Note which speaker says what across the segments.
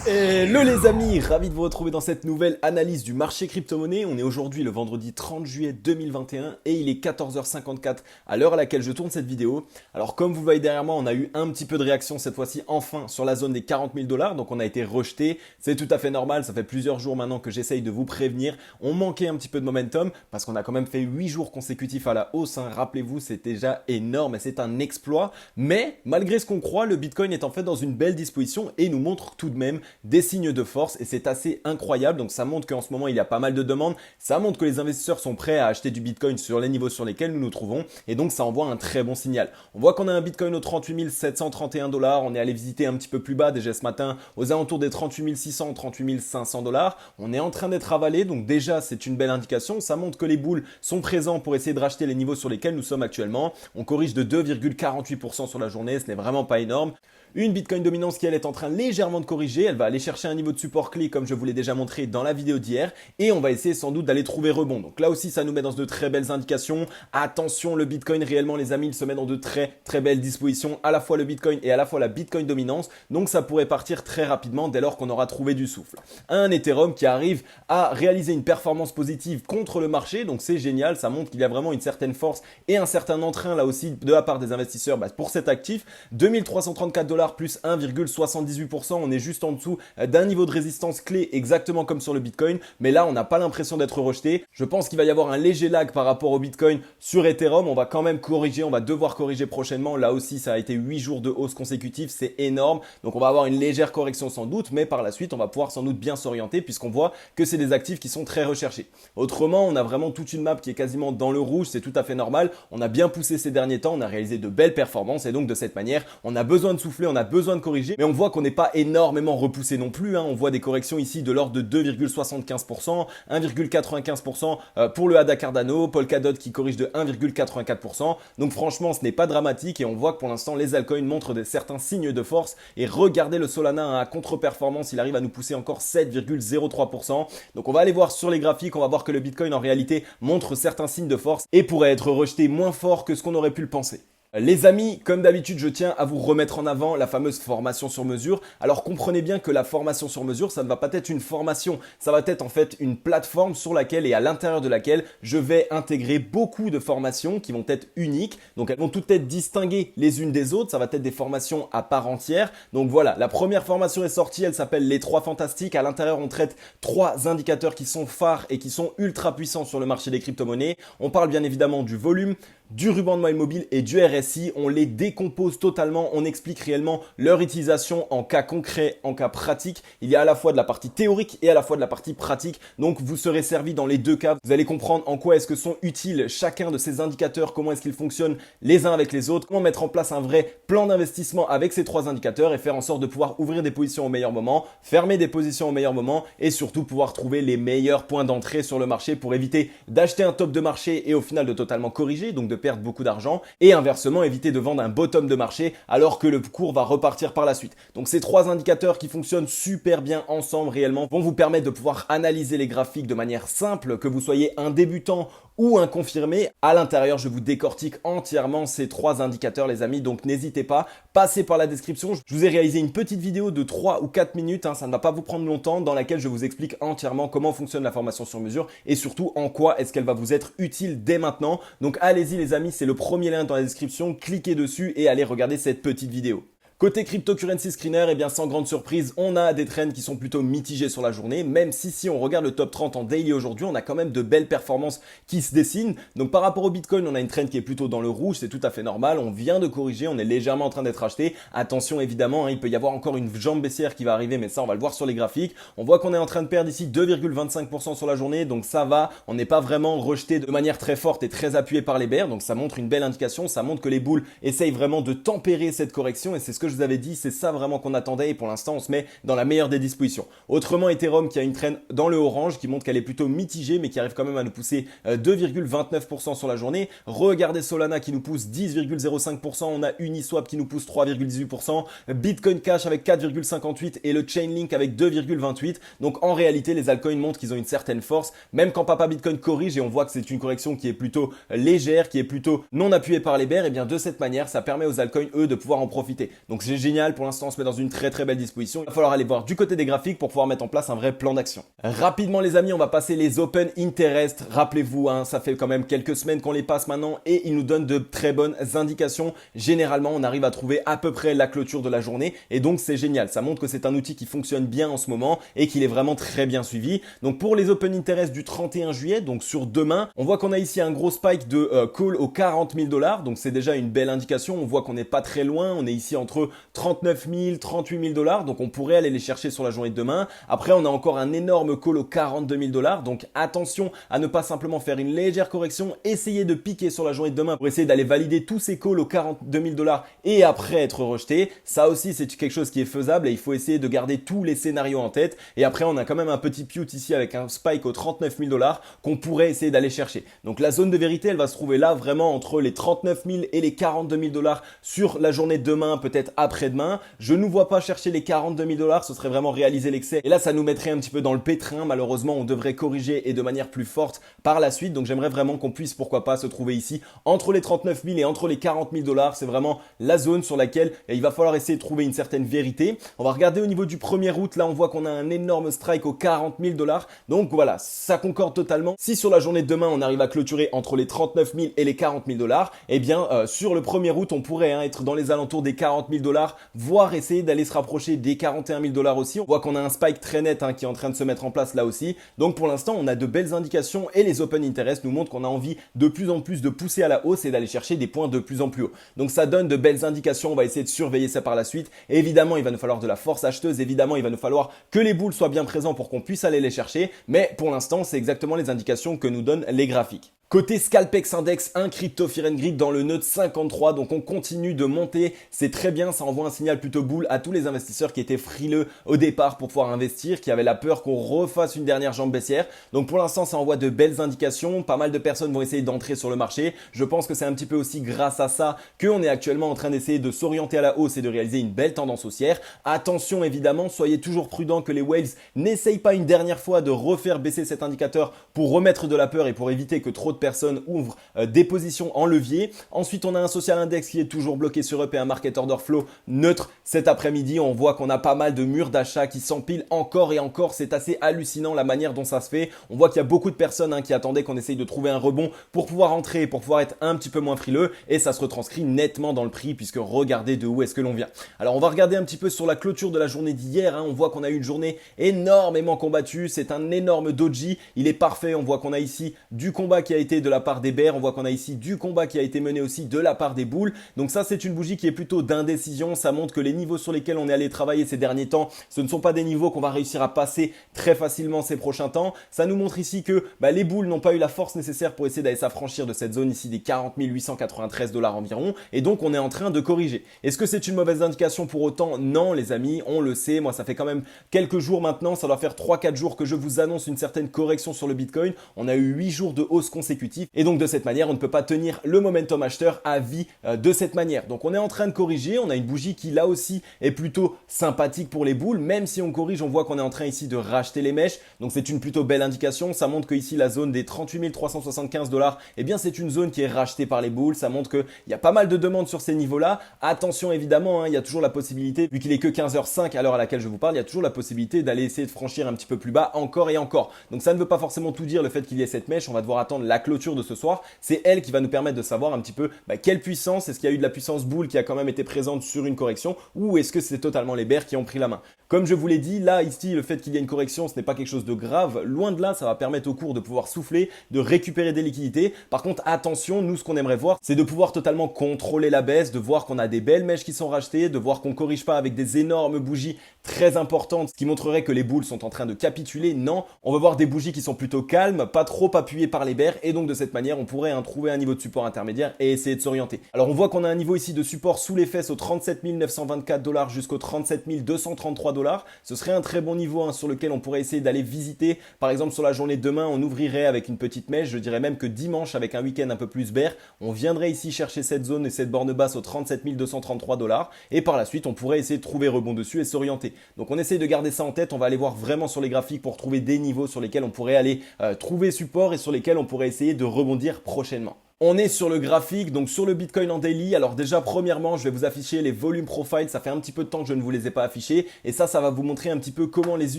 Speaker 1: Hello les amis, ravi de vous retrouver dans cette nouvelle analyse du marché crypto-monnaie. On est aujourd'hui le vendredi 30 juillet 2021 et il est 14h54 à l'heure à laquelle je tourne cette vidéo. Alors comme vous voyez derrière moi, on a eu un petit peu de réaction cette fois-ci enfin sur la zone des 40 000 $. Donc on a été rejeté, c'est tout à fait normal, ça fait plusieurs jours maintenant que j'essaye de vous prévenir. On manquait un petit peu de momentum parce qu'on a quand même fait 8 jours consécutifs à la hausse. Rappelez-vous, c'est déjà énorme et c'est un exploit. Mais malgré ce qu'on croit, le Bitcoin est en fait dans une belle disposition et nous montre tout de même des signes de force et c'est assez incroyable. Donc ça montre qu'en ce moment il y a pas mal de demandes, ça montre que les investisseurs sont prêts à acheter du Bitcoin sur les niveaux sur lesquels nous nous trouvons et donc ça envoie un très bon signal. On voit qu'on a un Bitcoin aux 38 731 $, on est allé visiter un petit peu plus bas déjà ce matin aux alentours des 38 600, 38 500 $. On est en train d'être avalé, donc déjà c'est une belle indication, ça montre que les bulles sont présents pour essayer de racheter les niveaux sur lesquels nous sommes actuellement. On corrige de 2,48% sur la journée, ce n'est vraiment pas énorme. Une Bitcoin dominance qui elle est en train légèrement de corriger, elle va aller chercher un niveau de support clé comme je vous l'ai déjà montré dans la vidéo d'hier et on va essayer sans doute d'aller trouver rebond. Donc là aussi ça nous met dans de très belles indications. Attention, le Bitcoin réellement les amis, il se met dans de très belles dispositions, à la fois le Bitcoin et à la fois la Bitcoin dominance. Donc ça pourrait partir très rapidement dès lors qu'on aura trouvé du souffle. Un Ethereum qui arrive à réaliser une performance positive contre le marché, donc c'est génial, ça montre qu'il y a vraiment une certaine force et un certain entrain là aussi de la part des investisseurs pour cet actif. 2334 $ plus 1,78%, on est juste en dessous d'un niveau de résistance clé exactement comme sur le Bitcoin, mais là on n'a pas l'impression d'être rejeté. Je pense qu'il va y avoir un léger lag par rapport au Bitcoin sur Ethereum, on va quand même corriger, on va devoir corriger prochainement, là aussi ça a été 8 jours de hausse consécutive, c'est énorme, donc on va avoir une légère correction sans doute, mais par la suite on va pouvoir sans doute bien s'orienter puisqu'on voit que c'est des actifs qui sont très recherchés. Autrement, on a vraiment toute une map qui est quasiment dans le rouge, c'est tout à fait normal, on a bien poussé ces derniers temps, on a réalisé de belles performances et donc de cette manière, on a besoin de souffler, on a besoin de corriger, mais on voit qu'on n'est pas énormément repoussé non plus. On voit des corrections ici de l'ordre de 2,75%, 1,95% pour le ADA Cardano, Polkadot qui corrige de 1,84%. Donc franchement, ce n'est pas dramatique et on voit que pour l'instant, les altcoins montrent certains signes de force. Et regardez le Solana à contre-performance, il arrive à nous pousser encore 7,03%. Donc on va aller voir sur les graphiques, on va voir que le Bitcoin en réalité montre certains signes de force et pourrait être rejeté moins fort que ce qu'on aurait pu le penser. Les amis, comme d'habitude, je tiens à vous remettre en avant la fameuse formation sur mesure. Alors comprenez bien que la formation sur mesure, ça ne va pas être une formation, ça va être en fait une plateforme sur laquelle et à l'intérieur de laquelle je vais intégrer beaucoup de formations qui vont être uniques. Donc elles vont toutes être distinguées les unes des autres, ça va être des formations à part entière. Donc voilà, la première formation est sortie, elle s'appelle les 3 fantastiques. À l'intérieur, on traite 3 indicateurs qui sont phares et qui sont ultra puissants sur le marché des crypto-monnaies. On parle bien évidemment du volume, du ruban de moelle mobile et du RSI, on les décompose totalement, on explique réellement leur utilisation en cas concret, en cas pratique. Il y a à la fois de la partie théorique et à la fois de la partie pratique, donc vous serez servi dans les deux cas. Vous allez comprendre en quoi est-ce que sont utiles chacun de ces indicateurs, comment est-ce qu'ils fonctionnent les uns avec les autres, comment mettre en place un vrai plan d'investissement avec ces 3 indicateurs et faire en sorte de pouvoir ouvrir des positions au meilleur moment, fermer des positions au meilleur moment et surtout pouvoir trouver les meilleurs points d'entrée sur le marché pour éviter d'acheter un top de marché et au final de totalement corriger, donc de perdre beaucoup d'argent et inversement éviter de vendre un bottom de marché alors que le cours va repartir par la suite. Donc ces 3 indicateurs qui fonctionnent super bien ensemble réellement vont vous permettre de pouvoir analyser les graphiques de manière simple, que vous soyez un débutant ou un confirmé. À l'intérieur, je vous décortique entièrement ces 3 indicateurs les amis, donc n'hésitez pas, passez par la description. Je vous ai réalisé une petite vidéo de 3 ou 4 minutes, ça ne va pas vous prendre longtemps, dans laquelle je vous explique entièrement comment fonctionne la formation sur mesure et surtout en quoi est-ce qu'elle va vous être utile dès maintenant. Donc allez-y les amis, c'est le premier lien dans la description, cliquez dessus et allez regarder cette petite vidéo. Côté cryptocurrency screener, eh bien sans grande surprise, on a des trends qui sont plutôt mitigés sur la journée, même si on regarde le top 30 en daily aujourd'hui, on a quand même de belles performances qui se dessinent. Donc par rapport au Bitcoin, on a une trend qui est plutôt dans le rouge, c'est tout à fait normal, on vient de corriger, on est légèrement en train d'être acheté. Attention évidemment, il peut y avoir encore une jambe baissière qui va arriver, mais ça on va le voir sur les graphiques. On voit qu'on est en train de perdre ici 2,25% sur la journée, donc ça va, on n'est pas vraiment rejeté de manière très forte et très appuyé par les bears, donc ça montre une belle indication, ça montre que les bulles essayent vraiment de tempérer cette correction et c'est ce que je vous avais dit, c'est ça vraiment qu'on attendait et pour l'instant on se met dans la meilleure des dispositions. Autrement, Ethereum qui a une traîne dans le orange qui montre qu'elle est plutôt mitigée mais qui arrive quand même à nous pousser 2,29% sur la journée. Regardez Solana qui nous pousse 10,05%, on a Uniswap qui nous pousse 3,18%, Bitcoin Cash avec 4,58% et le Chainlink avec 2,28%. Donc en réalité les altcoins montrent qu'ils ont une certaine force même quand Papa Bitcoin corrige et on voit que c'est une correction qui est plutôt légère, qui est plutôt non appuyée par les bears, et bien de cette manière ça permet aux altcoins eux de pouvoir en profiter. Donc c'est génial, pour l'instant on se met dans une très très belle disposition. Il va falloir aller voir du côté des graphiques pour pouvoir mettre en place un vrai plan d'action. Rapidement les amis, on va passer les Open Interest. Rappelez-vous, ça fait quand même quelques semaines qu'on les passe maintenant et ils nous donnent de très bonnes indications. Généralement on arrive à trouver à peu près la clôture de la journée et donc c'est génial. Ça montre que c'est un outil qui fonctionne bien en ce moment et qu'il est vraiment très bien suivi. Donc pour les Open Interest du 31 juillet, donc sur demain, on voit qu'on a ici un gros spike de call aux 40 000 $. Donc c'est déjà une belle indication. On voit qu'on n'est pas très loin. On est ici entre 39 000, 38 000 $. Donc on pourrait aller les chercher sur la journée de demain. Après, on a encore un énorme call aux 42 000 $. Donc attention à ne pas simplement faire une légère correction. Essayez de piquer sur la journée de demain pour essayer d'aller valider tous ces calls aux 42 000 $ et après être rejeté. Ça aussi, c'est quelque chose qui est faisable et il faut essayer de garder tous les scénarios en tête. Et après, on a quand même un petit pute ici avec un spike aux 39 000 $ qu'on pourrait essayer d'aller chercher. Donc la zone de vérité, elle va se trouver là vraiment entre les 39 000 et les 42 000 $ sur la journée de demain, peut-être après-demain. Je ne nous vois pas chercher les 42 000 $, ce serait vraiment réaliser l'excès. Et là, ça nous mettrait un petit peu dans le pétrin. Malheureusement, on devrait corriger et de manière plus forte par la suite. Donc j'aimerais vraiment qu'on puisse, pourquoi pas, se trouver ici entre les 39 000 et entre les 40 000 $. C'est vraiment la zone sur laquelle il va falloir essayer de trouver une certaine vérité. On va regarder au niveau du 1er août. Là, on voit qu'on a un énorme strike aux 40 000 $. Donc voilà, ça concorde totalement. Si sur la journée de demain, on arrive à clôturer entre les 39 000 et les 40 000 $, eh bien, sur le 1er août, on pourrait être dans les alentours des 40 000 $, voire essayer d'aller se rapprocher des 41 000 $ aussi. On voit qu'on a un spike très net qui est en train de se mettre en place là aussi. Donc pour l'instant, on a de belles indications et les Open Interest nous montrent qu'on a envie de plus en plus de pousser à la hausse et d'aller chercher des points de plus en plus haut. Donc ça donne de belles indications. On va essayer de surveiller ça par la suite. Et évidemment, il va nous falloir de la force acheteuse. Évidemment, il va nous falloir que les boules soient bien présents pour qu'on puisse aller les chercher. Mais pour l'instant, c'est exactement les indications que nous donnent les graphiques. Côté Scalpex Index, un crypto Fear and Greed dans le nœud 53, donc on continue de monter, c'est très bien, ça envoie un signal plutôt boule à tous les investisseurs qui étaient frileux au départ pour pouvoir investir, qui avaient la peur qu'on refasse une dernière jambe baissière. Donc pour l'instant, ça envoie de belles indications, pas mal de personnes vont essayer d'entrer sur le marché. Je pense que c'est un petit peu aussi grâce à ça qu'on est actuellement en train d'essayer de s'orienter à la hausse et de réaliser une belle tendance haussière. Attention évidemment, soyez toujours prudents que les whales n'essayent pas une dernière fois de refaire baisser cet indicateur pour remettre de la peur et pour éviter que trop de personnes ouvrent des positions en levier. Ensuite, on a un social index qui est toujours bloqué sur up et un market order flow neutre. Cet après-midi, on voit qu'on a pas mal de murs d'achat qui s'empilent encore et encore. C'est assez hallucinant la manière dont ça se fait. On voit qu'il y a beaucoup de personnes qui attendaient qu'on essaye de trouver un rebond pour pouvoir entrer, pour pouvoir être un petit peu moins frileux et ça se retranscrit nettement dans le prix puisque regardez de où est-ce que l'on vient. Alors, on va regarder un petit peu sur la clôture de la journée d'hier. On voit qu'on a eu une journée énormément combattue. C'est un énorme doji. Il est parfait. On voit qu'on a ici du combat qui a été de la part des bears, on voit qu'on a ici du combat qui a été mené aussi de la part des bulls. Donc ça, c'est une bougie qui est plutôt d'indécision. Ça montre que les niveaux sur lesquels on est allé travailler ces derniers temps, ce ne sont pas des niveaux qu'on va réussir à passer très facilement ces prochains temps. Ça nous montre ici que les bulls n'ont pas eu la force nécessaire pour essayer d'aller s'affranchir de cette zone ici des 40 893 $ environ. Et donc, on est en train de corriger. Est-ce que c'est une mauvaise indication pour autant? Non, les amis, on le sait. Moi, ça fait quand même quelques jours maintenant. Ça doit faire 3-4 jours que je vous annonce une certaine correction sur le Bitcoin. On a eu 8 jours de hausse consécutive. Et donc de cette manière, on ne peut pas tenir le momentum acheteur à vie de cette manière. Donc on est en train de corriger, on a une bougie qui là aussi est plutôt sympathique pour les boules. Même si on corrige, on voit qu'on est en train ici de racheter les mèches. Donc c'est une plutôt belle indication. Ça montre que ici la zone des 38 375 $, eh bien c'est une zone qui est rachetée par les boules. Ça montre qu'il y a pas mal de demandes sur ces niveaux-là. Attention évidemment, il y a toujours la possibilité, vu qu'il est que 15h05 à l'heure à laquelle je vous parle, il y a toujours la possibilité d'aller essayer de franchir un petit peu plus bas encore et encore. Donc ça ne veut pas forcément tout dire le fait qu'il y ait cette mèche. On va devoir attendre la clôture de ce soir. C'est elle qui va nous permettre de savoir un petit peu quelle puissance, est-ce qu'il y a eu de la puissance boule qui a quand même été présente sur une correction ou est-ce que c'est totalement les bears qui ont pris la main. Comme je vous l'ai dit, là ici le fait qu'il y ait une correction ce n'est pas quelque chose de grave, loin de là ça va permettre au cours de pouvoir souffler, de récupérer des liquidités. Par contre attention, nous ce qu'on aimerait voir c'est de pouvoir totalement contrôler la baisse, de voir qu'on a des belles mèches qui sont rachetées, de voir qu'on ne corrige pas avec des énormes bougies très importantes, ce qui montrerait que les boules sont en train de capituler. Non, on veut voir des bougies qui sont plutôt calmes, pas trop appuyées par les bears et donc de cette manière on pourrait trouver un niveau de support intermédiaire et essayer de s'orienter. Alors on voit qu'on a un niveau ici de support sous les fesses aux 37 924 $ jusqu'aux 37 233 $. Ce serait un très bon niveau sur lequel on pourrait essayer d'aller visiter. Par exemple sur la journée de demain, on ouvrirait avec une petite mèche. Je dirais même que dimanche avec un week-end un peu plus bear, on viendrait ici chercher cette zone et cette borne basse aux 37 233 $ et par la suite on pourrait essayer de trouver rebond dessus et s'orienter. Donc on essaie de garder ça en tête. On va aller voir vraiment sur les graphiques pour trouver des niveaux sur lesquels on pourrait aller trouver support et sur lesquels on pourrait essayer de rebondir prochainement. On est sur le graphique, donc sur le Bitcoin en daily. Alors déjà, premièrement, je vais vous afficher les volume profiles. Ça fait un petit peu de temps que je ne vous les ai pas affichés. Et ça va vous montrer un petit peu comment les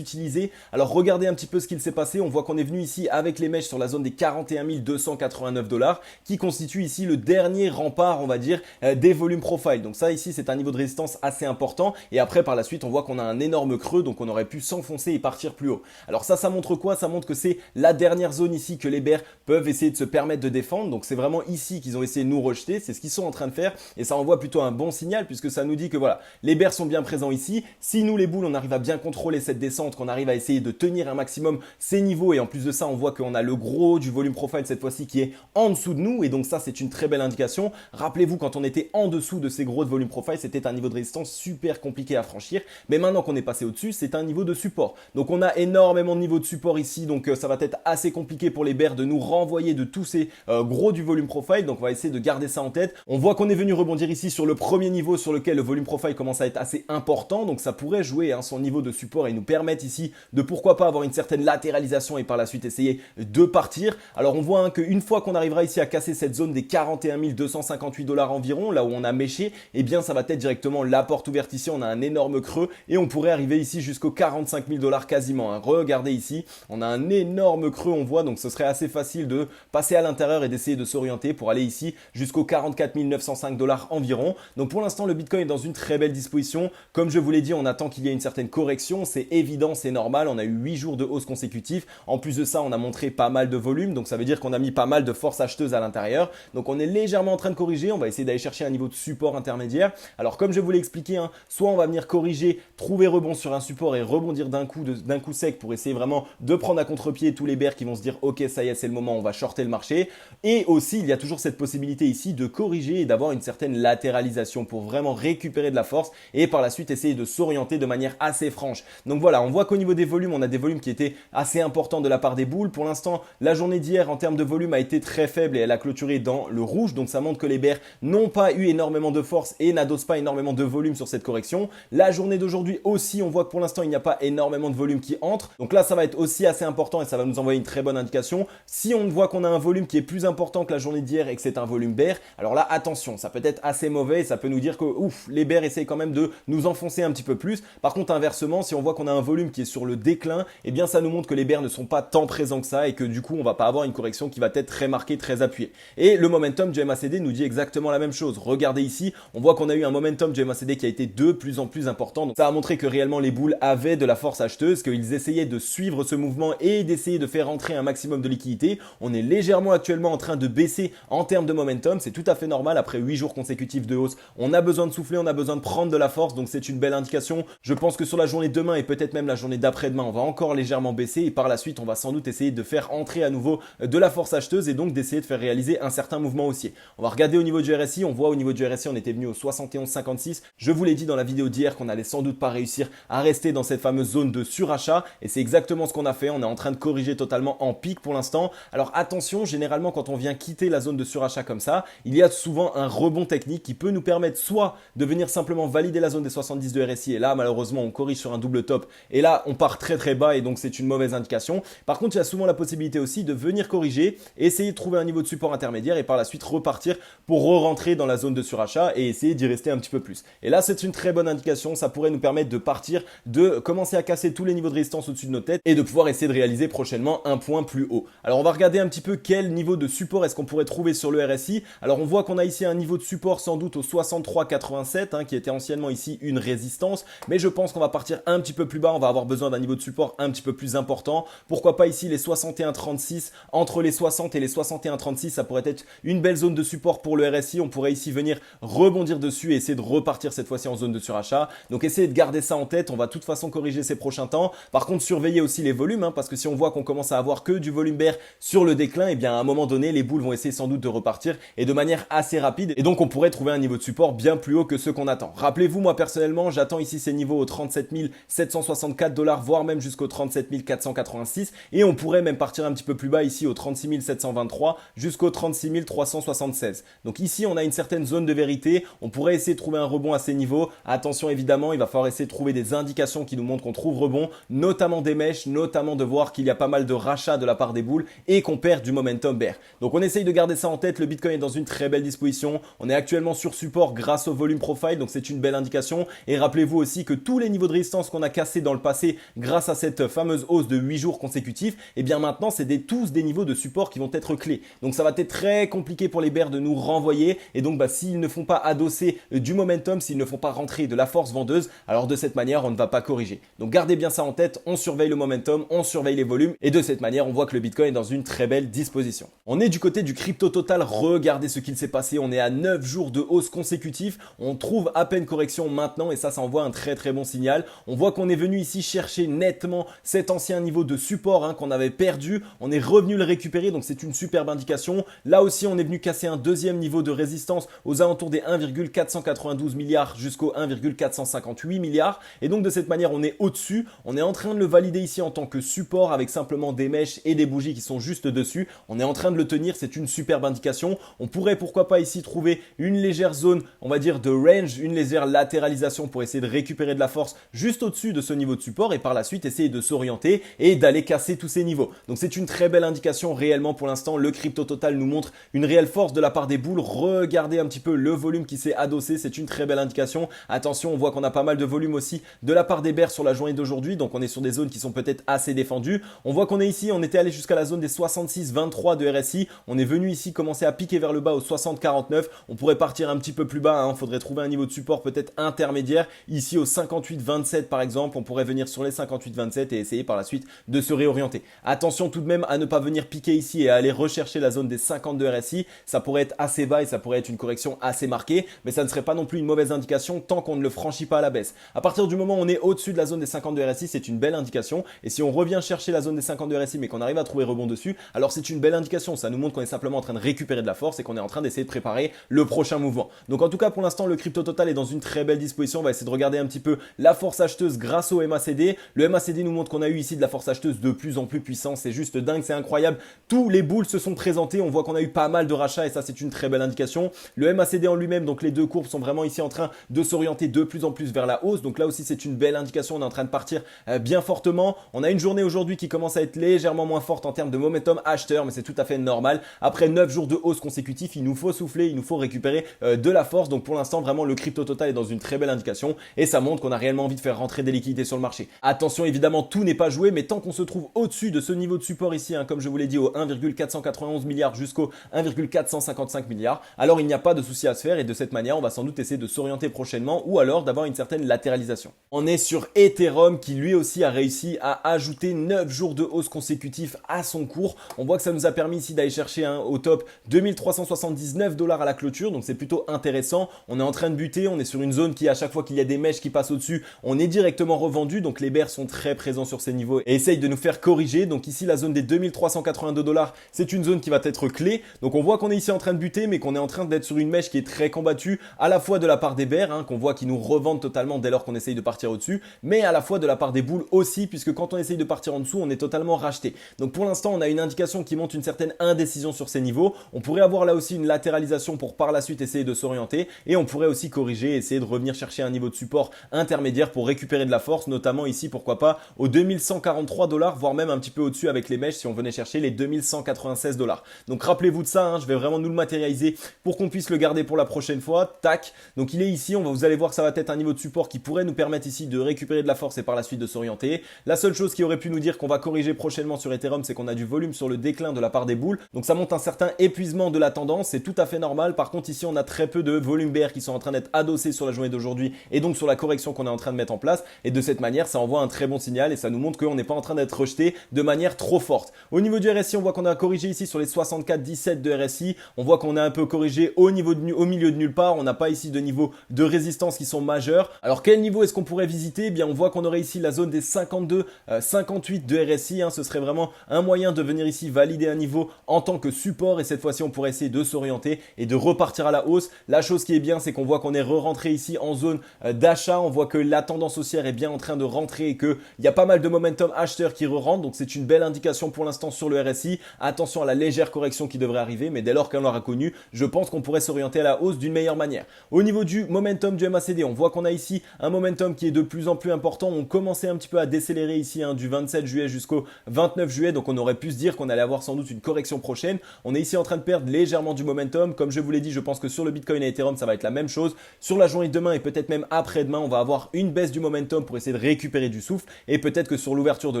Speaker 1: utiliser. Alors regardez un petit peu ce qu'il s'est passé. On voit qu'on est venu ici avec les mèches sur la zone des 41 289 $, qui constitue ici le dernier rempart, on va dire, des volume profiles. Donc ça ici, c'est un niveau de résistance assez important. Et après, par la suite, on voit qu'on a un énorme creux, donc on aurait pu s'enfoncer et partir plus haut. Alors ça montre quoi? Ça montre que c'est la dernière zone ici que les bears peuvent essayer de se permettre de défendre. Donc c'est vraiment ici qu'ils ont essayé de nous rejeter, c'est ce qu'ils sont en train de faire et ça envoie plutôt un bon signal puisque ça nous dit que voilà, les bears sont bien présents ici. Si nous les bulls, on arrive à bien contrôler cette descente, qu'on arrive à essayer de tenir un maximum ces niveaux et en plus de ça, on voit qu'on a le gros du volume profile cette fois-ci qui est en dessous de nous et donc ça c'est une très belle indication. Rappelez-vous quand on était en dessous de ces gros de volume profile, c'était un niveau de résistance super compliqué à franchir, mais maintenant qu'on est passé au-dessus, c'est un niveau de support. Donc on a énormément de niveaux de support ici, donc ça va être assez compliqué pour les bears de nous renvoyer de tous ces gros du volume profile, donc on va essayer de garder ça en tête. On voit qu'on est venu rebondir ici sur le premier niveau sur lequel le volume profile commence à être assez important, donc ça pourrait jouer son niveau de support et nous permettre ici de pourquoi pas avoir une certaine latéralisation et par la suite essayer de partir. Alors on voit qu'une fois qu'on arrivera ici à casser cette zone des 41 258 $ environ, là où on a méché, et bien ça va être directement la porte ouverte ici, on a un énorme creux et on pourrait arriver ici jusqu'aux 45 000 $ quasiment. Regardez ici, on a un énorme creux, on voit, donc ce serait assez facile de passer à l'intérieur et d'essayer de s'orienter pour aller ici jusqu'aux 44 905 $ environ. Donc pour l'instant, le Bitcoin est dans une très belle disposition. Comme je vous l'ai dit, on attend qu'il y ait une certaine correction. C'est évident, c'est normal. On a eu 8 jours de hausse consécutive. En plus de ça, on a montré pas mal de volume. Donc ça veut dire qu'on a mis pas mal de force acheteuse à l'intérieur. Donc on est légèrement en train de corriger. On va essayer d'aller chercher un niveau de support intermédiaire. Alors comme je vous l'ai expliqué, soit on va venir corriger, trouver rebond sur un support et rebondir d'un coup sec pour essayer vraiment de prendre à contre-pied tous les bears qui vont se dire ok, ça y est, c'est le moment, on va shorter le marché. Et aussi, il y a toujours cette possibilité ici de corriger et d'avoir une certaine latéralisation pour vraiment récupérer de la force et par la suite essayer de s'orienter de manière assez franche. Donc voilà, on voit qu'au niveau des volumes, on a des volumes qui étaient assez importants de la part des bulls. Pour l'instant, la journée d'hier en termes de volume a été très faible et elle a clôturé dans le rouge. Donc ça montre que les bears n'ont pas eu énormément de force et n'adossent pas énormément de volume sur cette correction. La journée d'aujourd'hui aussi, on voit que pour l'instant, il n'y a pas énormément de volume qui entre. Donc là, ça va être aussi assez important et ça va nous envoyer une très bonne indication. Si on voit qu'on a un volume qui est plus important que la journée d'hier et que c'est un volume bear, alors là attention, ça peut être assez mauvais et ça peut nous dire que ouf, les bears essayent quand même de nous enfoncer un petit peu plus. Par contre inversement, si on voit qu'on a un volume qui est sur le déclin, eh bien ça nous montre que les bears ne sont pas tant présents que ça et que du coup on va pas avoir une correction qui va être très marquée, très appuyée. Et le momentum du MACD nous dit exactement la même chose. Regardez ici, on voit qu'on a eu un momentum du MACD qui a été de plus en plus important. Donc ça a montré que réellement les bulls avaient de la force acheteuse, qu'ils essayaient de suivre ce mouvement et d'essayer de faire rentrer un maximum de liquidité. On est légèrement actuellement en train de baisser en termes de momentum, c'est tout à fait normal après 8 jours consécutifs de hausse. On a besoin de souffler, on a besoin de prendre de la force, donc c'est une belle indication. Je pense que sur la journée de demain et peut-être même la journée d'après-demain, on va encore légèrement baisser et par la suite, on va sans doute essayer de faire entrer à nouveau de la force acheteuse et donc d'essayer de faire réaliser un certain mouvement haussier. On va regarder au niveau du RSI, on voit au niveau du RSI, on était venu au 71,56. Je vous l'ai dit dans la vidéo d'hier qu'on allait sans doute pas réussir à rester dans cette fameuse zone de surachat et c'est exactement ce qu'on a fait. On est en train de corriger totalement en pic pour l'instant. Alors attention, généralement quand on vient quitter la zone de surachat comme ça, il y a souvent un rebond technique qui peut nous permettre soit de venir simplement valider la zone des 70 de RSI et là malheureusement on corrige sur un double top et là on part très très bas et donc c'est une mauvaise indication. Par contre il y a souvent la possibilité aussi de venir corriger, essayer de trouver un niveau de support intermédiaire et par la suite repartir pour re-rentrer dans la zone de surachat et essayer d'y rester un petit peu plus. Et là c'est une très bonne indication, ça pourrait nous permettre de partir, de commencer à casser tous les niveaux de résistance au-dessus de nos têtes et de pouvoir essayer de réaliser prochainement un point plus haut. Alors on va regarder un petit peu quel niveau de support est-ce qu'on pourrait trouver sur le RSI. Alors on voit qu'on a ici un niveau de support sans doute au 63,87 qui était anciennement ici une résistance, mais je pense qu'on va partir un petit peu plus bas, on va avoir besoin d'un niveau de support un petit peu plus important. Pourquoi pas ici les 61,36, entre les 60 et les 61,36, ça pourrait être une belle zone de support pour le RSI. On pourrait ici venir rebondir dessus et essayer de repartir cette fois-ci en zone de surachat. Donc essayez de garder ça en tête, on va de toute façon corriger ces prochains temps. Par contre surveillez aussi les volumes parce que si on voit qu'on commence à avoir que du volume bear sur le déclin, et bien à un moment donné les bulles vont essayer sans doute de repartir et de manière assez rapide et donc on pourrait trouver un niveau de support bien plus haut que ceux qu'on attend. Rappelez-vous, moi personnellement j'attends ici ces niveaux aux 37 764 $, voire même jusqu'aux 37 486 et on pourrait même partir un petit peu plus bas ici aux 36 723 jusqu'aux 36 376. Donc ici on a une certaine zone de vérité, on pourrait essayer de trouver un rebond à ces niveaux. Attention évidemment, il va falloir essayer de trouver des indications qui nous montrent qu'on trouve rebond, notamment des mèches, notamment de voir qu'il y a pas mal de rachats de la part des bulles et qu'on perd du momentum bear. Donc on essaye de garder ça en tête, le Bitcoin est dans une très belle disposition. On est actuellement sur support grâce au volume profile, donc c'est une belle indication. Et rappelez-vous aussi que tous les niveaux de résistance qu'on a cassés dans le passé grâce à cette fameuse hausse de 8 jours consécutifs, et bien maintenant c'est tous des niveaux de support qui vont être clés. Donc ça va être très compliqué pour les bears de nous renvoyer, et donc s'ils ne font pas adosser du momentum, s'ils ne font pas rentrer de la force vendeuse, alors de cette manière on ne va pas corriger. Donc gardez bien ça en tête, on surveille le momentum, on surveille les volumes, et de cette manière on voit que le Bitcoin est dans une très belle disposition. On est du côté du crypto total, regardez ce qu'il s'est passé, on est à 9 jours de hausse consécutive, on trouve à peine correction maintenant, et ça envoie un très très bon signal. On voit qu'on est venu ici chercher nettement cet ancien niveau de support qu'on avait perdu, on est revenu le récupérer, donc c'est une superbe indication. Là aussi on est venu casser un deuxième niveau de résistance aux alentours des 1,492 milliards jusqu'au 1,458 milliards, et donc de cette manière on est au-dessus, on est en train de le valider ici en tant que support avec simplement des mèches et des bougies qui sont juste dessus, on est en train de le tenir, c'est une superbe indication. On pourrait pourquoi pas ici trouver une légère zone, on va dire de range, une légère latéralisation pour essayer de récupérer de la force juste au-dessus de ce niveau de support, et par la suite essayer de s'orienter et d'aller casser tous ces niveaux. Donc c'est une très belle indication réellement pour l'instant. Le crypto total nous montre une réelle force de la part des bulles. Regardez un petit peu le volume qui s'est adossé, c'est une très belle indication. Attention, on voit qu'on a pas mal de volume aussi de la part des bears sur la journée d'aujourd'hui, donc on est sur des zones qui sont peut-être assez défendues. On voit qu'on est ici, on était allé jusqu'à la zone des 66,23 de RSI, on est venu ici commencer à piquer vers le bas au 60,49. On pourrait partir un petit peu plus bas, faudrait trouver un niveau de support peut-être intermédiaire, ici au 58,27 par exemple, on pourrait venir sur les 58,27 et essayer par la suite de se réorienter. Attention tout de même à ne pas venir piquer ici et à aller rechercher la zone des 52 RSI, ça pourrait être assez bas et ça pourrait être une correction assez marquée, mais ça ne serait pas non plus une mauvaise indication tant qu'on ne le franchit pas à la baisse. À partir du moment où on est au-dessus de la zone des 52 RSI, c'est une belle indication, et si on revient chercher la zone des 52 RSI mais qu'on arrive à trouver rebond dessus, alors c'est une belle indication, ça nous montre qu'on est simplement en train de récupérer de la force et qu'on est en train d'essayer de préparer le prochain mouvement. Donc en tout cas pour l'instant le crypto total est dans une très belle disposition. On va essayer de regarder un petit peu la force acheteuse grâce au MACD. Le MACD nous montre qu'on a eu ici de la force acheteuse de plus en plus puissante, c'est juste dingue, c'est incroyable. Tous les bulls se sont présentés, on voit qu'on a eu pas mal de rachats et ça c'est une très belle indication. Le MACD en lui-même, donc les deux courbes sont vraiment ici en train de s'orienter de plus en plus vers la hausse, donc là aussi c'est une belle indication, on est en train de partir bien fortement. On a une journée aujourd'hui qui commence à être légèrement moins forte en termes de momentum acheteur, mais c'est tout à fait normal. Après 9 jours de hausse consécutifs, il nous faut souffler, il nous faut récupérer de la force. Donc pour l'instant vraiment le crypto total est dans une très belle indication et ça montre qu'on a réellement envie de faire rentrer des liquidités sur le marché. Attention évidemment tout n'est pas joué, mais tant qu'on se trouve au-dessus de ce niveau de support ici, comme je vous l'ai dit au 1,491 milliards jusqu'au 1,455 milliards, alors il n'y a pas de souci à se faire et de cette manière on va sans doute essayer de s'orienter prochainement ou alors d'avoir une certaine latéralisation. On est sur Ethereum qui lui aussi a réussi à ajouter 9 jours de hausse consécutifs à son cours. On voit que ça nous a permis ici d'aller chercher au top 2379 $ à la clôture, donc c'est plutôt intéressant. On est en train de buter, on est sur une zone qui à chaque fois qu'il y a des mèches qui passent au-dessus, on est directement revendu, donc les bears sont très présents sur ces niveaux et essayent de nous faire corriger. Donc ici la zone des 2382 $, c'est une zone qui va être clé. Donc on voit qu'on est ici en train de buter, mais qu'on est en train d'être sur une mèche qui est très combattue, à la fois de la part des bears, qu'on voit qui nous revendent totalement dès lors qu'on essaye de partir au-dessus, mais à la fois de la part des bulls aussi, puisque quand on essaye de partir en dessous, on est totalement racheté. Donc pour l'instant, on a une indication qui montre une certaine indécision sur ces niveaux. On pourrait avoir là aussi une latéralisation pour par la suite essayer de s'orienter, et on pourrait aussi corriger, essayer de revenir chercher un niveau de support intermédiaire pour récupérer de la force, notamment ici pourquoi pas aux 2143 $, voire même un petit peu au-dessus avec les mèches si on venait chercher les 2196 $. Donc rappelez-vous de ça, je vais vraiment nous le matérialiser pour qu'on puisse le garder pour la prochaine fois. Tac, donc il est ici, vous allez voir que ça va être un niveau de support qui pourrait nous permettre ici de récupérer de la force et par la suite de s'orienter. La seule chose qui aurait pu nous dire qu'on va corriger prochainement sur Ethereum, c'est qu'on a du volume sur le déclin de la part des bulles, donc ça montre un certain épuisement de la tendance, c'est tout à fait normal. Par contre ici on a très peu de volume bear qui sont en train d'être adossés sur la journée d'aujourd'hui et donc sur la correction qu'on est en train de mettre en place, et de cette manière ça envoie un très bon signal et ça nous montre qu'on n'est pas en train d'être rejeté de manière trop forte. Au niveau du RSI, on voit qu'on a corrigé ici sur les 64,17 de RSI, on voit qu'on a un peu corrigé au milieu de nulle part, on n'a pas ici de niveau de résistance qui sont majeurs. Alors quel niveau est-ce qu'on pourrait visiter? Eh bien on voit qu'on aurait ici la zone des 52, 58 de RSI, ce serait vraiment un moyen de venir ici valider un niveau en tant que support, et cette fois-ci on pourrait essayer de s'orienter et de repartir à la hausse. La chose qui est bien, c'est qu'on voit qu'on est re-rentré ici en zone d'achat, on voit que la tendance haussière est bien en train de rentrer et qu'il y a pas mal de momentum acheteur qui re-rentre, donc c'est une belle indication pour l'instant sur le RSI. Attention à la légère correction qui devrait arriver, mais dès lors qu'on l'aura connu, je pense qu'on pourrait s'orienter à la hausse d'une meilleure manière. Au niveau du momentum du MACD, on voit qu'on a ici un momentum qui est de plus en plus important. On commençait un petit peu à décélérer ici du 27 juillet jusqu'au 29 juillet, donc on aurait pu se dire qu'on allait avoir sans doute une correction prochaine. On est ici en train de perdre légèrement du momentum. Comme je vous l'ai dit, je pense que sur le Bitcoin et Ethereum, ça va être la même chose. Sur la journée de demain et peut-être même après-demain, on va avoir une baisse du momentum pour essayer de récupérer du souffle. Et peut-être que sur l'ouverture de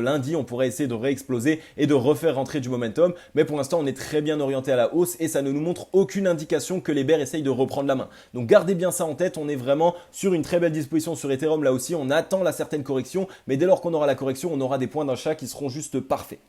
Speaker 1: lundi, on pourrait essayer de réexploser et de refaire rentrer du momentum. Mais pour l'instant, on est très bien orienté à la hausse et ça ne nous montre aucune indication que les bears essayent de reprendre la main. Donc gardez bien ça en tête. On est vraiment sur une très belle disposition sur Ethereum là aussi. On attend la certaine correction. Mais dès lors qu'on aura la correction, on aura des points d'achat qui seront juste parfaits.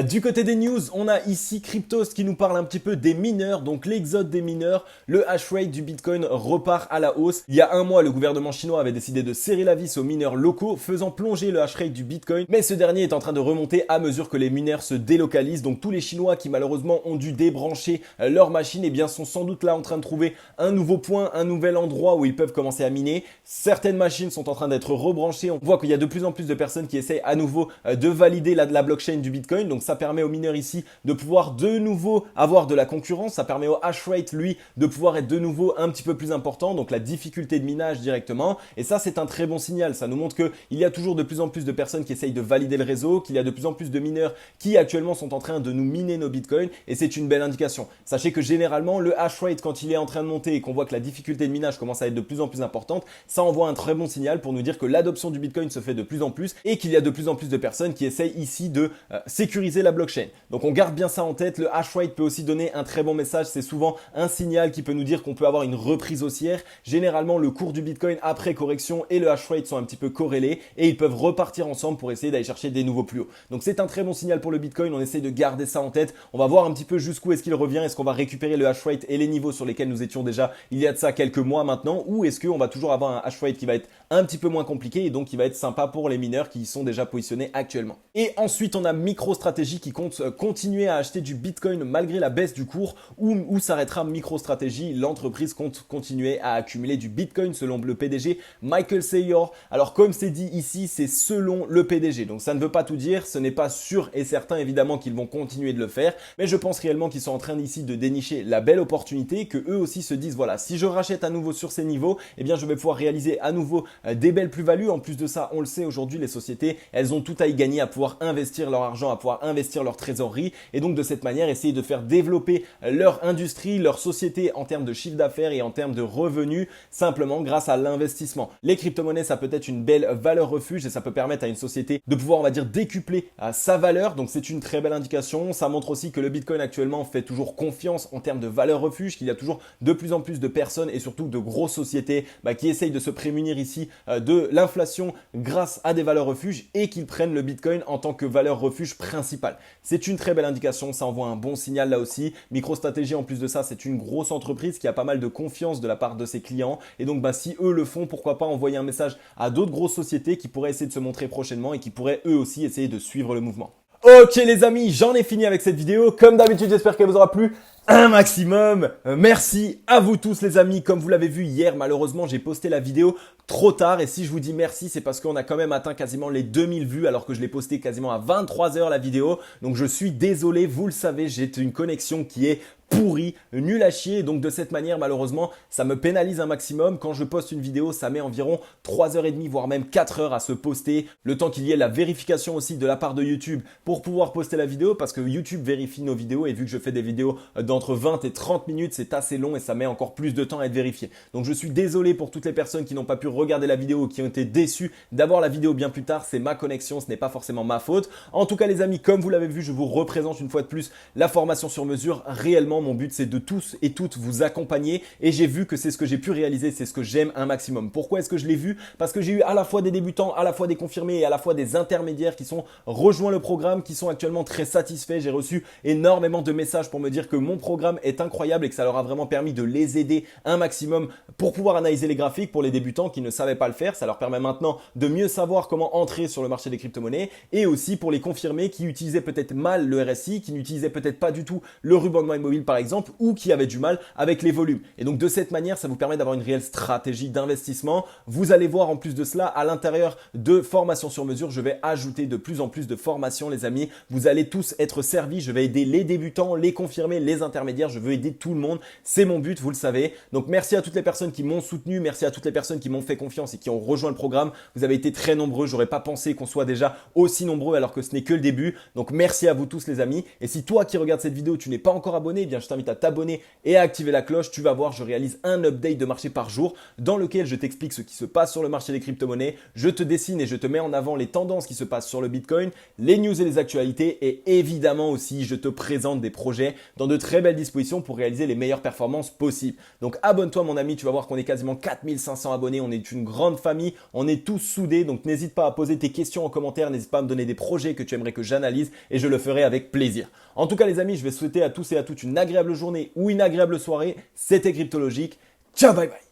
Speaker 1: Du côté des news, on a ici Cryptos qui nous parle un petit peu des mineurs, donc l'exode des mineurs. Le hash rate du Bitcoin repart à la hausse. Il y a un mois, le gouvernement chinois avait décidé de serrer la vis aux mineurs locaux, faisant plonger le hash rate du Bitcoin. Mais ce dernier est en train de remonter à mesure que les mineurs se délocalisent. Donc tous les Chinois qui malheureusement ont dû débrancher leur machine, eh bien sont sans doute là en train de trouver un nouveau point, un nouvel endroit où ils peuvent commencer à miner. Certaines machines sont en train d'être rebranchées. On voit qu'il y a de plus en plus de personnes qui essayent à nouveau de valider la blockchain du Bitcoin. Donc ça permet aux mineurs ici de pouvoir de nouveau avoir de la concurrence. Ça permet au hash rate, lui, de pouvoir être de nouveau un petit peu plus important. Donc la difficulté de minage directement. Et ça, c'est un très bon signal. Ça nous montre qu'il y a toujours de plus en plus de personnes qui essayent de valider le réseau, qu'il y a de plus en plus de mineurs qui actuellement sont en train de nous miner nos bitcoins. Et c'est une belle indication. Sachez que généralement, le hash rate, quand il est en train de monter et qu'on voit que la difficulté de minage commence à être de plus en plus importante, ça envoie un très bon signal pour nous dire que l'adoption du bitcoin se fait de plus en plus et qu'il y a de plus en plus de personnes qui essayent ici de sécuriser la blockchain. Donc on garde bien ça en tête. Le hash rate peut aussi donner un très bon message. C'est souvent un signal qui peut nous dire qu'on peut avoir une reprise haussière. Généralement, le cours du Bitcoin après correction et le hash rate sont un petit peu corrélés et ils peuvent repartir ensemble pour essayer d'aller chercher des nouveaux plus hauts. Donc c'est un très bon signal pour le Bitcoin. On essaie de garder ça en tête. On va voir un petit peu jusqu'où est-ce qu'il revient. Est-ce qu'on va récupérer le hash rate et les niveaux sur lesquels nous étions déjà il y a de ça quelques mois maintenant, ou est-ce qu'on va toujours avoir un hash rate qui va être un petit peu moins compliqué et donc qui va être sympa pour les mineurs qui y sont déjà positionnés actuellement. Et ensuite, on a MicroStrategy qui compte continuer à acheter du Bitcoin malgré la baisse du cours. Où s'arrêtera MicroStrategy? L'entreprise compte continuer à accumuler du Bitcoin selon le PDG Michael Saylor. Alors comme c'est dit ici, c'est selon le PDG. Donc ça ne veut pas tout dire. Ce n'est pas sûr et certain évidemment qu'ils vont continuer de le faire. Mais je pense réellement qu'ils sont en train ici de dénicher la belle opportunité, que eux aussi se disent voilà, si je rachète à nouveau sur ces niveaux, eh bien je vais pouvoir réaliser à nouveau des belles plus-values. En plus de ça, on le sait aujourd'hui, les sociétés, elles ont tout à y gagner à pouvoir investir leur argent, à pouvoir investir leur trésorerie et donc de cette manière essayer de faire développer leur industrie, leur société en termes de chiffre d'affaires et en termes de revenus simplement grâce à l'investissement. Les crypto-monnaies, ça peut être une belle valeur refuge et ça peut permettre à une société de pouvoir, on va dire, décupler sa valeur. Donc c'est une très belle indication. Ça montre aussi que le Bitcoin actuellement fait toujours confiance en termes de valeur refuge, qu'il y a toujours de plus en plus de personnes et surtout de grosses sociétés qui essayent de se prémunir ici de l'inflation grâce à des valeurs refuges et qu'ils prennent le Bitcoin en tant que valeur refuge principale. C'est une très belle indication, ça envoie un bon signal là aussi. MicroStrategy en plus de ça, c'est une grosse entreprise qui a pas mal de confiance de la part de ses clients et donc si eux le font, pourquoi pas envoyer un message à d'autres grosses sociétés qui pourraient essayer de se montrer prochainement et qui pourraient eux aussi essayer de suivre le mouvement. Ok les amis, j'en ai fini avec cette vidéo. Comme d'habitude, j'espère qu'elle vous aura plu un maximum. Merci à vous tous les amis. Comme vous l'avez vu hier, malheureusement, j'ai posté la vidéo trop tard. Et si je vous dis merci, c'est parce qu'on a quand même atteint quasiment les 2000 vues alors que je l'ai posté quasiment à 23 h la vidéo. Donc je suis désolé, vous le savez, j'ai une connexion qui est pourri, nul à chier. Donc de cette manière, malheureusement, ça me pénalise un maximum. Quand je poste une vidéo, ça met environ 3h30, voire même 4 heures à se poster. Le temps qu'il y ait la vérification aussi de la part de YouTube pour pouvoir poster la vidéo, parce que YouTube vérifie nos vidéos et vu que je fais des vidéos d'entre 20 et 30 minutes, c'est assez long et ça met encore plus de temps à être vérifié. Donc je suis désolé pour toutes les personnes qui n'ont pas pu regarder la vidéo ou qui ont été déçues d'avoir la vidéo bien plus tard. C'est ma connexion, ce n'est pas forcément ma faute. En tout cas les amis, comme vous l'avez vu, je vous représente une fois de plus la formation sur mesure. Réellement, mon but c'est de tous et toutes vous accompagner et j'ai vu que c'est ce que j'ai pu réaliser, c'est ce que j'aime un maximum. Pourquoi est-ce que je l'ai vu? Parce que j'ai eu à la fois des débutants, à la fois des confirmés et à la fois des intermédiaires qui sont rejoints le programme, qui sont actuellement très satisfaits. J'ai reçu énormément de messages pour me dire que mon programme est incroyable et que ça leur a vraiment permis de les aider un maximum pour pouvoir analyser les graphiques. Pour les débutants qui ne savaient pas le faire, ça leur permet maintenant de mieux savoir comment entrer sur le marché des crypto-monnaies, et aussi pour les confirmés qui utilisaient peut-être mal le RSI, qui n'utilisaient peut-être pas du tout le ruban mobile par exemple, ou qui avaient du mal avec les volumes. Et donc de cette manière, ça vous permet d'avoir une réelle stratégie d'investissement. Vous allez voir en plus de cela, à l'intérieur de formation sur mesure, je vais ajouter de plus en plus de formations les amis. Vous allez tous être servis, je vais aider les débutants, les confirmés, les intermédiaires intermédiaire, je veux aider tout le monde, c'est mon but, vous le savez. Donc merci à toutes les personnes qui m'ont soutenu, merci à toutes les personnes qui m'ont fait confiance et qui ont rejoint le programme. Vous avez été très nombreux, j'aurais pas pensé qu'on soit déjà aussi nombreux alors que ce n'est que le début. Donc merci à vous tous les amis. Et si toi qui regardes cette vidéo, tu n'es pas encore abonné, eh bien je t'invite à t'abonner et à activer la cloche. Tu vas voir, je réalise un update de marché par jour dans lequel je t'explique ce qui se passe sur le marché des crypto-monnaies. Je te dessine et je te mets en avant les tendances qui se passent sur le Bitcoin, les news et les actualités, et évidemment aussi je te présente des projets dans de très belles dispositions pour réaliser les meilleures performances possibles. Donc abonne-toi mon ami, tu vas voir qu'on est quasiment 4500 abonnés, on est une grande famille, on est tous soudés, donc n'hésite pas à poser tes questions en commentaire, n'hésite pas à me donner des projets que tu aimerais que j'analyse et je le ferai avec plaisir. En tout cas les amis, je vais souhaiter à tous et à toutes une agréable journée ou une agréable soirée. C'était Cryptologique. Ciao, bye bye.